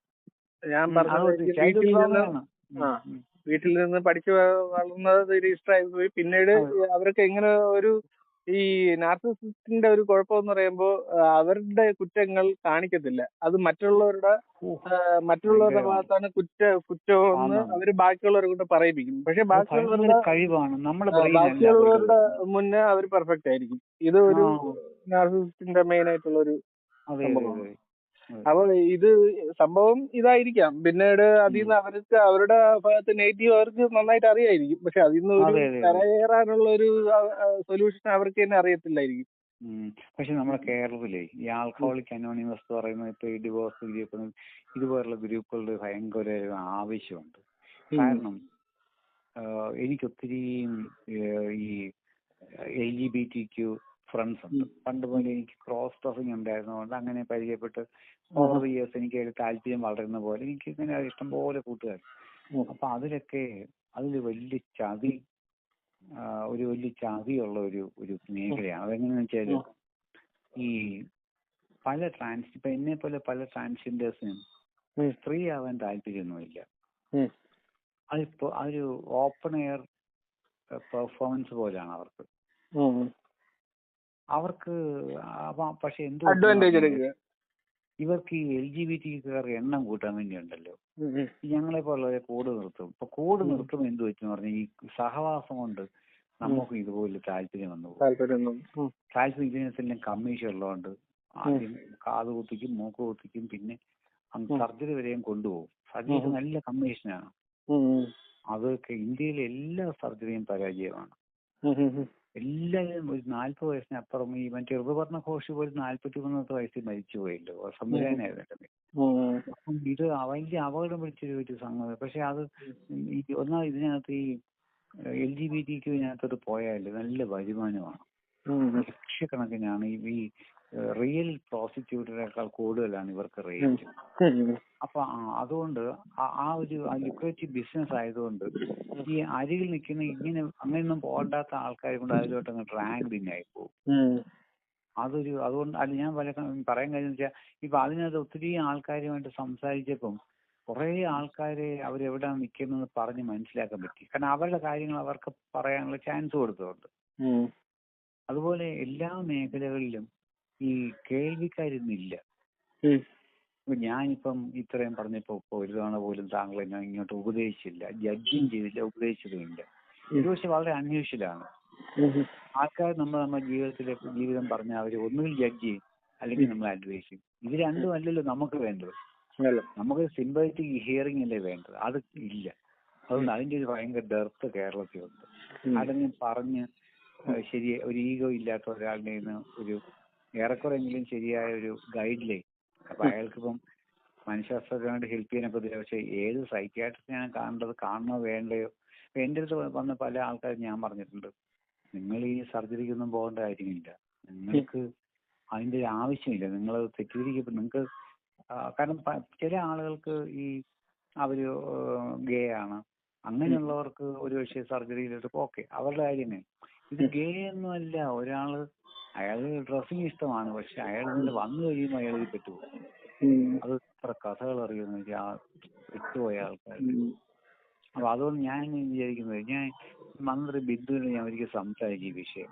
ഞാൻ പറഞ്ഞത് ചൈൽഡ് വീട്ടിൽ നിന്ന് ട്രോമയാണ്. വീട്ടിൽ നിന്ന് പഠിച്ചു വളർന്നത് രജിസ്റ്റർ ആയി പോയി. പിന്നീട് അവർക്ക് എങ്ങനെ ഒരു ഈ നാർസിസിസ്റ്റിന്റെ ഒരു കുഴപ്പമെന്ന് പറയുമ്പോൾ അവരുടെ കുറ്റങ്ങൾ കാണിക്കത്തില്ല. അത് മറ്റുള്ളവരുടെ ഭാഗത്താണ് കുറ്റമെന്ന് അവര് ബാക്കിയുള്ളവരെ കൊണ്ട് പറയിപ്പിക്കും. പക്ഷെ ബാക്കിയുള്ളവരുടെ മുന്നേ അവർ പെർഫെക്റ്റ് ആയിരിക്കും. ഇത് ഒരു നാർസിസിസ്റ്റിന്റെ മെയിൻ ആയിട്ടുള്ള ഒരു സംഭവമാണ്. അപ്പൊ ഇത് സംഭവം ഇതായിരിക്കാം. പിന്നീട് അതിൽ നിന്ന് അവർക്ക് അവരുടെ ഭാഗത്ത് നെഗറ്റീവ് അവർക്ക് നന്നായിട്ട് അറിയായിരിക്കും. പക്ഷെ അതിൽ നിന്ന് ഒരു കരകയറാനുള്ള ഒരു സൊല്യൂഷൻ അവർക്ക് തന്നെ അറിയത്തില്ലായിരിക്കും. പക്ഷെ നമ്മുടെ കേരളത്തിലെ ഈ ആൽക്കഹോളിക് അനോണിമസ് എന്ന് പറയുന്നത് ഇപ്പൊ ഈ ഡിവോഴ്സ് ഗ്രൂപ്പ് ഇതുപോലുള്ള ഗ്രൂപ്പുകളുടെ ഭയങ്കര ആവശ്യമുണ്ട്. കാരണം എനിക്കൊത്തിരി ഈ LGBT ഫ്രണ്ട്സ് ഉണ്ട്. പണ്ട് പോലെ എനിക്ക് ക്രോസ് ഡ്രസ്സിങ് ഉണ്ടായിരുന്നതുകൊണ്ട് അങ്ങനെ പരിചയപ്പെട്ട് ഓവർ ഇയേഴ്സ് എനിക്ക് താല്പര്യം വളരുന്ന പോലെ എനിക്ക് ഇങ്ങനെ ഇഷ്ടംപോലെ കൂട്ടുകാർ. അപ്പൊ അതിൽ വലിയ ചതിയുള്ള ഒരു മേഖലയാണ്. അതെങ്ങനെയാന്ന് വെച്ചാല് ഈ ഇപ്പൊ എന്നെ പോലെ പല ട്രാൻസ്ജെൻഡേഴ്സിനും സ്ത്രീ ആവാൻ താല്പര്യമൊന്നുമില്ല. അതിപ്പോ അതൊരു ഓപ്പൺ എയർ പെർഫോമൻസ് പോലെയാണ് അവർക്ക് പക്ഷെ എന്തോ ഇവർക്ക് ഈ LGBTക്കാർ എണ്ണം കൂട്ടാൻ വേണ്ടിയുണ്ടല്ലോ ഞങ്ങളെ പോലുള്ളവരെ കൂട് നിർത്തും. ഇപ്പൊ കൂട് നിർത്തും എന്ത് വെച്ചെന്ന് പറഞ്ഞാൽ ഈ സഹവാസം കൊണ്ട് നമുക്ക് ഇതുപോലെ താല്പര്യം വന്നു പോകും. താല്പര്യം ഇതിനെല്ലാം കമ്മീഷൻ ഉള്ളതുകൊണ്ട് ആദ്യം കാത് കുത്തിക്കും, മൂക്ക് കുത്തിക്കും, പിന്നെ സർജറി വരെയും കൊണ്ടുപോകും. സർജറി നല്ല കമ്മീഷനാണ്. അതൊക്കെ ഇന്ത്യയിലെ എല്ലാ സർജറിയും പരാജയമാണ്. എല്ലാവരും ഒരു 40 വയസ്സിനപ്പുറം ഈ മറ്റേ ഋതുപർണ ഘോഷ് പോലും 43 വയസ്സിൽ മരിച്ചു പോയല്ലോ. സംവിധായകനായിരുന്നു. അപ്പം ഇത് വലിയ അപകടം പിടിച്ചൊരു സംഗതി. പക്ഷെ അത് ഒന്നാമത് ഇതിനകത്ത് ഈ LGBTQ പോയാൽ നല്ല വരുമാനമാണ്. ലക്ഷക്കണക്കിനാണ് ഈ റിയൽ പ്രോസിക്യൂട്ടറിനേക്കാൾ കൂടുതലാണ് ഇവർക്ക് റേറ്റ്. അപ്പൊ അതുകൊണ്ട് ഒരു ലുക്രേറ്റീവ് ബിസിനസ് ആയതുകൊണ്ട് ഈ അരികിൽ നിൽക്കുന്ന അങ്ങനെയൊന്നും പോകാത്ത ആൾക്കാരെ കൊണ്ട് അതിലോട്ടങ്ങ് റാങ്ക് ഇൻ ആയി പോകും. അതുകൊണ്ട് അത് ഞാൻ പറയാൻ കഴിഞ്ഞെന്ന് വെച്ചാൽ ഇപ്പൊ അതിനകത്ത് ഒത്തിരി ആൾക്കാരുമായിട്ട് സംസാരിച്ചപ്പം കുറെ ആൾക്കാരെ അവരെവിടെ നിൽക്കുന്നത് പറഞ്ഞ് മനസ്സിലാക്കാൻ പറ്റി. കാരണം അവരുടെ കാര്യങ്ങൾ അവർക്ക് പറയാനുള്ള ചാൻസ് കൊടുത്തുകൊണ്ട്. അതുപോലെ എല്ലാ മേഖലകളിലും ഈ കേൾവിക്കാരൊന്നുമില്ല. ഞാനിപ്പം ഇത്രയും പറഞ്ഞപ്പോ ഒരു തവണ പോലും താങ്കൾ എന്നെ ഇങ്ങോട്ട് ഉപദേശിച്ചില്ല, ജഡ്ജിങ് ചെയ്തില്ല, ഉപദേശിച്ചതുമില്ല. ഇത് പക്ഷെ വളരെ അൺയൂഷ്വലാണ്. ആൾക്കാർ നമ്മുടെ ജീവിതം പറഞ്ഞാൽ അവർ ഒന്നുകിൽ ജഡ്ജ് ചെയ്യും അല്ലെങ്കിൽ നമ്മൾ അഡ്വൈസ് ചെയ്യും. ഇത് രണ്ടും അല്ലല്ലോ നമുക്ക് വേണ്ടത്. നമുക്ക് സിമ്പത്തിക് ഹിയറിംഗ് അല്ലേ വേണ്ടത്. അത് ഇല്ല. അതുകൊണ്ട് അതിന്റെ ഒരു ഭയങ്കര ഡെർത്ത് കേരളത്തിലുണ്ട്. അടങ്ങി പറഞ്ഞ് ഒരു ഈഗോ ഇല്ലാത്ത ഒരാളുടെ ഒരു ഏറെക്കുറെങ്കിലും ശരിയായ ഒരു ഗൈഡ് ലൈൻ. അപ്പൊ അയാൾക്കിപ്പം മനഃശാസ്ത്രജ്ഞനായിട്ട് ഹെൽപ്പ് ചെയ്യാനൊക്കെ പറ്റില്ല. പക്ഷെ ഏത് സൈക്യാട്രിസ്റ്റിനെയാണ് കാണണോ വേണ്ടയോ? എന്റെ അടുത്ത് വന്ന പല ആൾക്കാരും ഞാൻ പറഞ്ഞിട്ടുണ്ട്, നിങ്ങൾ ഈ സർജറിക്കൊന്നും പോകേണ്ട കാര്യമില്ല, നിങ്ങൾക്ക് അതിന്റെ ഒരു ആവശ്യമില്ല, നിങ്ങൾ തെറ്റിദ്ധരിക്കപ്പെടും. നിങ്ങൾക്ക് കാരണം ചില ആളുകൾക്ക് അവര് ഗേ ആണ്, അങ്ങനെയുള്ളവർക്ക് ഒരു പക്ഷേ സർജറിയിലോട്ട് ഓക്കെ അവരുടെ കാര്യമേ. ഇത് ഗേ ഒന്നുമല്ല. അയാള് ഡ്രസ്സിങ് ഇഷ്ടമാണ്, പക്ഷെ അയാൾ വന്നു കഴിയുമ്പോൾ അയാൾ ഇത് പെട്ടുപോകും. അത് ഇത്ര കഥകൾ അറിയുമെന്ന് വെച്ചാൽ പെട്ടുപോയ ആൾക്കാർ. അപ്പൊ അതുകൊണ്ട് ഞാൻ വിചാരിക്കുന്നത്, ഞാൻ മന്ത്രി ബിന്ദുവിനെ ഞാൻ ഒരിക്കൽ സംസാരിക്കും ഈ വിഷയം.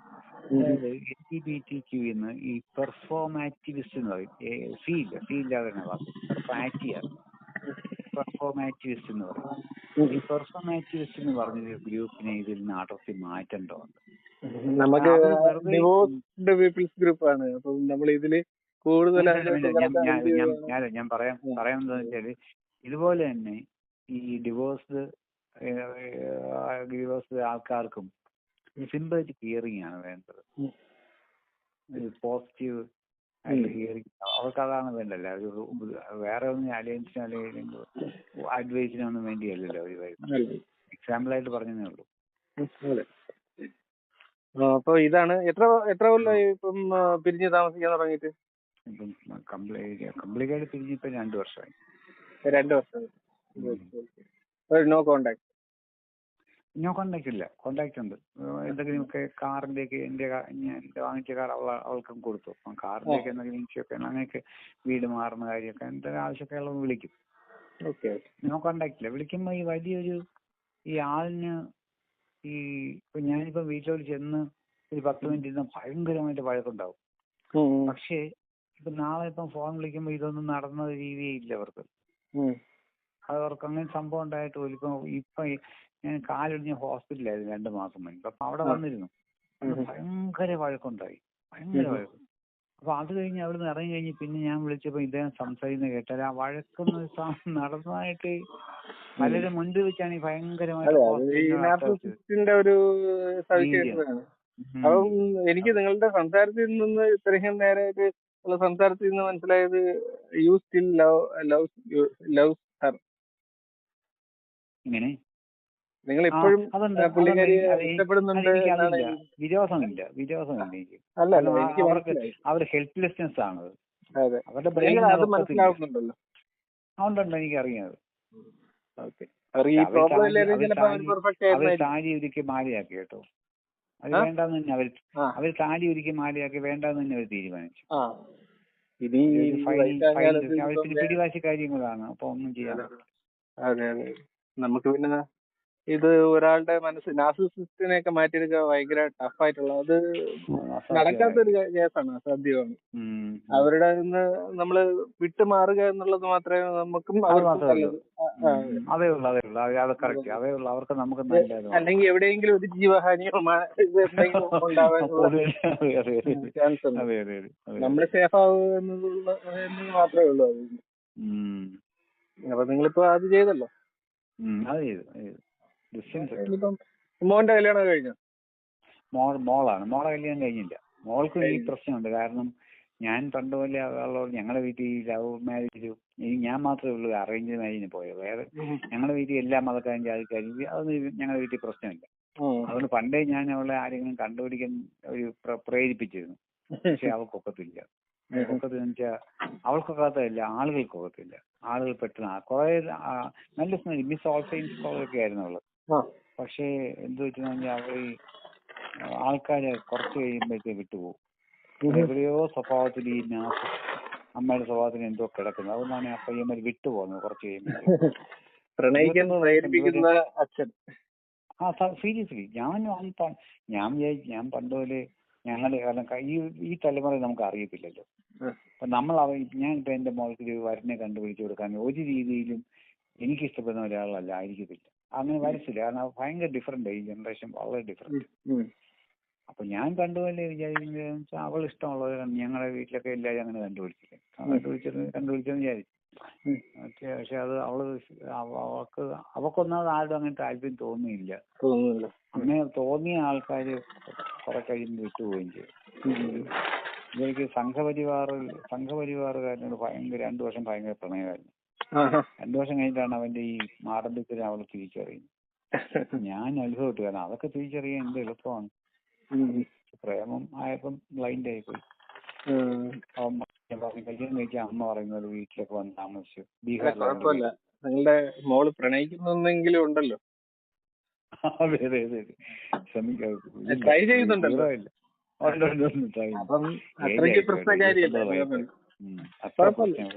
അതായത് LGBTQ എന്ന് ഈ പെർഫോമാറ്റിവിസ്റ്റ് എന്ന് പറയും. ഫീൽഡാകണ പെർഫോമാറ്റിവിസ്റ്റ് എന്ന് പറയും. ഈ പെർഫോമാറ്റിവിസ്റ്റ് എന്ന് പറഞ്ഞൊരു ഗ്രൂപ്പിനെ ഇതിൽ നിന്ന് അടർത്തി മാറ്റേണ്ടതുണ്ട്. നമുക്ക് ഡിവോഴ്സ്ഡ് പീപ്പിൾസ് ഗ്രൂപ്പാണ്. അപ്പം നമ്മൾ ഇതില് കൂടുതൽ ഞാൻ പറയാമെന്ന് വെച്ചാല് ഇതുപോലെ തന്നെ ഈ ഡിവോഴ്സ്ഡ് ആൾക്കാർക്കും സിമ്പത്തിക് ഹിയറിംഗ് ആണ് വേണ്ടത്. പോസിറ്റീവ് ആയിട്ട് ഹിയറിംഗ് അവർക്ക് അതാണ് വേണ്ടല്ല. വേറെ ഒന്നും അലയൻസിനോ അല്ലെങ്കിൽ അഡ്വൈസിനോ ഒന്നും വേണ്ടിയല്ലല്ലോ അവർ വരുന്നത്. എക്സാമ്പിളായിട്ട് പറഞ്ഞതേ ഉള്ളൂ. അപ്പൊ ഇതാണ് എത്ര കൊല്ലമായി ഇപ്പം പിരിഞ്ഞ് താമസിക്കാൻ തുടങ്ങിയിട്ട്? ഇപ്പം കംപ്ലീറ്റ് ആയിട്ട് പിരിഞ്ഞിപ്പോ 2 വർഷമായി. 2 വർഷം. No contact. ഞാൻ കോണ്ടാക്ട് ഉണ്ട്. എന്തെങ്കിലുമൊക്കെ കാറിന്റെയൊക്കെ ഞാൻ വാങ്ങിച്ച കാർ അവൾക്കും കൊടുത്തു. അപ്പം കാറിന്റെയൊക്കെ എന്തെങ്കിലും ഇഷ്യൊക്കെ അങ്ങനെയൊക്കെ വീട് മാറുന്ന കാര്യമൊക്കെ എന്തെങ്കിലും ആവശ്യമൊക്കെ ഉള്ളത് വിളിക്കും. ഞാൻ കോണ്ടാക്ട് ഇല്ല. വിളിക്കുമ്പോൾ ഈ വലിയൊരു ഈ ആളിന് ഈ ഇപ്പൊ ഞാനിപ്പോ വീട്ടിലോട്ട് ചെന്ന് ഒരു 10 മിനിറ്റ് ഇരുന്ന് ഭയങ്കരമായിട്ട് വഴക്കുണ്ടാവും. പക്ഷേ ഇപ്പൊ നാളെ ഇപ്പം ഫോൺ വിളിക്കുമ്പോൾ ഇതൊന്നും നടന്ന രീതിയേ ഇല്ല അവർക്ക്. അവർക്ക് അങ്ങനെ സംഭവം ഉണ്ടായിട്ട് പോലും ഇപ്പൊ ഞാൻ കാലൊടിഞ്ഞ ഹോസ്പിറ്റലായിരുന്നു 2 മാസം മുൻപ്. അപ്പൊ അവിടെ വന്നിരുന്നു. ഭയങ്കര വഴക്കുണ്ടായി, ഭയങ്കര വഴക്ക്. അപ്പൊ അത് കഴിഞ്ഞ് അവിടെ നിന്ന് ഇറങ്ങി കഴിഞ്ഞ് പിന്നെ ഞാൻ വിളിച്ചപ്പോ ഇദ്ദേഹം സംസാരിക്കുന്നത് കേട്ടാൽ ആ വഴക്കൊന്ന് നടന്നതായിട്ട് പലരും മുൻപിൽ വെച്ചാണ് ഈ ഭയങ്കരമായിട്ട് ഒരു സവിശേഷതയാണ്. അപ്പം എനിക്ക് നിങ്ങളുടെ സംസാരത്തിൽ നിന്ന് ഇത്രയും നേരമായിട്ട് ഉള്ള സംസാരത്തിൽ നിന്ന് മനസ്സിലായത് യു സ്റ്റിൽ ലവ് ഹർ. ഇങ്ങനെ നിങ്ങൾ ഇപ്പോഴും ഇഷ്ടപ്പെടുന്നുണ്ട്. വിരോധമില്ല എനിക്ക്. അവരുടെ ഹെൽപ്ലെസ്നെസ് ആണ് അവരുടെ ബ്രെയിൻ മനസ്സിലാവുന്നുണ്ടല്ലോ. അതുകൊണ്ടല്ലോ എനിക്ക് അറിയാത്. അവർ താലി ഒരുക്കി മാലയാക്കി കേട്ടോ. അത് വേണ്ടെന്ന് തന്നെ അവർ താലി ഒരുക്കി മാലയാക്കി വേണ്ടെന്ന് തന്നെ അവർ തീരുമാനിച്ചു. അവർക്ക് പിടിവാശി കാര്യങ്ങളാണ്. അപ്പൊ ഒന്നും ചെയ്യാൻ പറ്റില്ല. അതെ നമുക്ക് പിന്നെ ഇത് ഒരാളുടെ നാർസിസിസ്റ്റിനെയൊക്കെ മാറ്റിയെടുക്കുക ഭയങ്കര ടഫായിട്ടുള്ള, അത് നടക്കാത്തൊരു കേസാണ്, അസാധ്യമാണ്. അവരുടെ നിന്ന് നമ്മള് വിട്ടുമാറുക എന്നുള്ളത് മാത്രമേ നമുക്കും അവർക്ക് നമുക്ക് അല്ലെങ്കിൽ എവിടെയെങ്കിലും ഒരു ജീവഹാനിയോ ഉണ്ടാവാനുള്ള ചാൻസ് ഉണ്ട്. നമ്മള് സേഫ് ആവുക എന്നത് മാത്രമേ ഉള്ളൂ. അപ്പൊ നിങ്ങളിപ്പോ അത് ചെയ്തല്ലോ. മോന്റെ കല്യാണം കഴിഞ്ഞോ? മോളെ കല്യാണം കഴിഞ്ഞില്ല. മോൾക്കും ഈ പ്രശ്നമുണ്ട്. കാരണം ഞാൻ പണ്ട് പോലെ ഞങ്ങളുടെ വീട്ടിൽ ലവ് മാരേജ് ഞാൻ മാത്രമേ ഉള്ളൂ അറേഞ്ച് മാരേജിന് പോയത്. വേറെ ഞങ്ങളുടെ വീട്ടിൽ എല്ലാ മതക്കാരും ജാതിക്കാരും അതൊന്നും ഞങ്ങളുടെ വീട്ടിൽ പ്രശ്നമില്ല. അതുകൊണ്ട് പണ്ടേ ഞാൻ അവളെ ആരെങ്കിലും കണ്ടുപിടിക്കാൻ ഒരു പ്രേരിപ്പിച്ചിരുന്നു. പക്ഷെ അവൾക്കൊക്കത്തില്ല. വെച്ചാൽ അവൾക്കൊക്കത്തില്ല, ആളുകൾക്കൊക്കത്തില്ല. ആളുകൾ പെട്ടെന്ന് കുറെ നല്ല സ്മെല് മിസ് ഓൾ സയൻസ് സ്കോളൊക്കെ ആയിരുന്നു അവള്. പക്ഷേ എന്ത് വെച്ചാൽ അവൾ ഈ ആൾക്കാരെ കുറച്ച് കഴിയുമ്പോഴത്തേക്ക് വിട്ടുപോകും. എവിടെയോ സ്വഭാവത്തിൽ ഈ അമ്മയുടെ സ്വഭാവത്തിന് എന്തോ കിടക്കുന്നത്. അതുകൊണ്ടാണ് ആ പയ്യന്മാർ വിട്ടുപോകുന്നത് കുറച്ച് കഴിയുമ്പോൾ. സീരിയസ്ലി ഞാൻ പണ്ട് പോലെ ഞങ്ങളുടെ കാലം ഈ തലമുറ നമുക്ക് അറിയത്തില്ലല്ലോ. അപ്പൊ ഞാൻ ഇപ്പൊ എന്റെ മോൾക്ക് ഒരു വരനെ കണ്ടുപിടിച്ചു കൊടുക്കാൻ ഒരു രീതിയിലും എനിക്ക് ഇഷ്ടപ്പെടുന്ന ഒരാളല്ല ആയിരിക്കത്തില്ല. അങ്ങനെ വരച്ചില്ല. കാരണം ഭയങ്കര ഡിഫറെന്റ്. ഈ ജനറേഷൻ വളരെ ഡിഫറെന്റ്. അപ്പൊ ഞാൻ കണ്ടുപോലെ വിചാരിക്കുന്നത് അവൾ ഇഷ്ടമുള്ളത് ഞങ്ങളുടെ വീട്ടിലൊക്കെ എല്ലാവരും അങ്ങനെ കണ്ടുപിടിച്ചെന്ന് വിചാരിച്ചു. പക്ഷെ അത് അവക്കൊന്നാമത് ആരും അങ്ങനെ താല്പര്യം തോന്നിയില്ല. അങ്ങനെ തോന്നിയ ആൾക്കാര് കുറെ കഴിയുമ്പോൾ വിട്ടുപോവുകയും ചെയ്തു. ഇവർക്ക് സംഘപരിവാറുകാരനോട് ഭയങ്കര 2 വർഷം ഭയങ്കര പ്രണയമായിരുന്നു. 2 വർഷം കഴിഞ്ഞിട്ടാണ് അവന്റെ ഈ മാടമ്പിത്തിന് അവള് തിരിച്ചറിയുന്നത്. ഞാൻ അനുഭവപ്പെട്ടു. കാരണം അതൊക്കെ തിരിച്ചറിയാൻ എന്ത് എളുപ്പമാണ്. പ്രേമം ആയപ്പം ബ്ലൈൻഡ് ആയിപ്പോയി. കല്യാണം കഴിച്ച അമ്മ പറയുന്നത് വീട്ടിലൊക്കെ വന്ന് താമസിച്ചു. ബീഹാറിൽ നിങ്ങളുടെ മോള് പ്രണയിക്കുന്നെങ്കിലും ഉണ്ടല്ലോ. അതെ ട്രൈ ചെയ്യുന്നുണ്ടല്ലോ.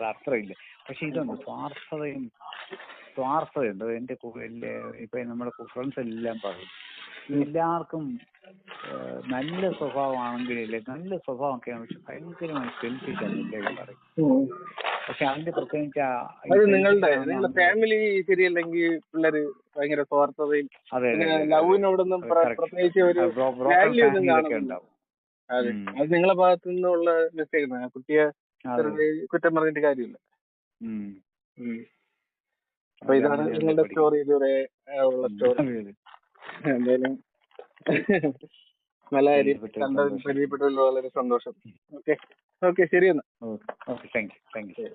അത്ര ഇല്ല. പക്ഷെ ഇതുണ്ട് സ്വാർത്ഥതയുണ്ട്. എന്റെ ഇപ്പൊ നമ്മുടെ ഫ്രണ്ട്സ് എല്ലാം പറയും എല്ലാവർക്കും നല്ല സ്വഭാവമാണെങ്കിലല്ലേ, നല്ല സ്വഭാവമൊക്കെയാണ്, പക്ഷെ ഭയങ്കരമായി സെൽഫിഷാണ് എല്ലാവരും പറയും. പക്ഷെ അതിന്റെ പ്രത്യേകിച്ച് നിങ്ങളുടെ ഫാമിലി ശരിയല്ലെങ്കിൽ പിള്ളേര് ഭയങ്കര സ്വാർത്ഥതയും ലവിനോടൊന്നും പ്രത്യേകിച്ച് ഒരു വാല്യൂ ഒന്നും കാണുന്നില്ല. അതെ, അത് നിങ്ങളെ ഭാഗത്തു നിന്നുള്ള മിസ്റ്റേക്ക് ആണ്. കുട്ടിയെ കുറ്റം പറഞ്ഞിട്ട് കാര്യമില്ല. അപ്പൊ ഇതാണ് നിങ്ങളുടെ സ്റ്റോറി, ഇതുവരെ ഉള്ള സ്റ്റോറി. എന്തായാലും നല്ല കാര്യം, പരിചയപ്പെട്ടതിൽ വളരെ സന്തോഷം. ഓക്കെ ശരി എന്നാ. Thank you.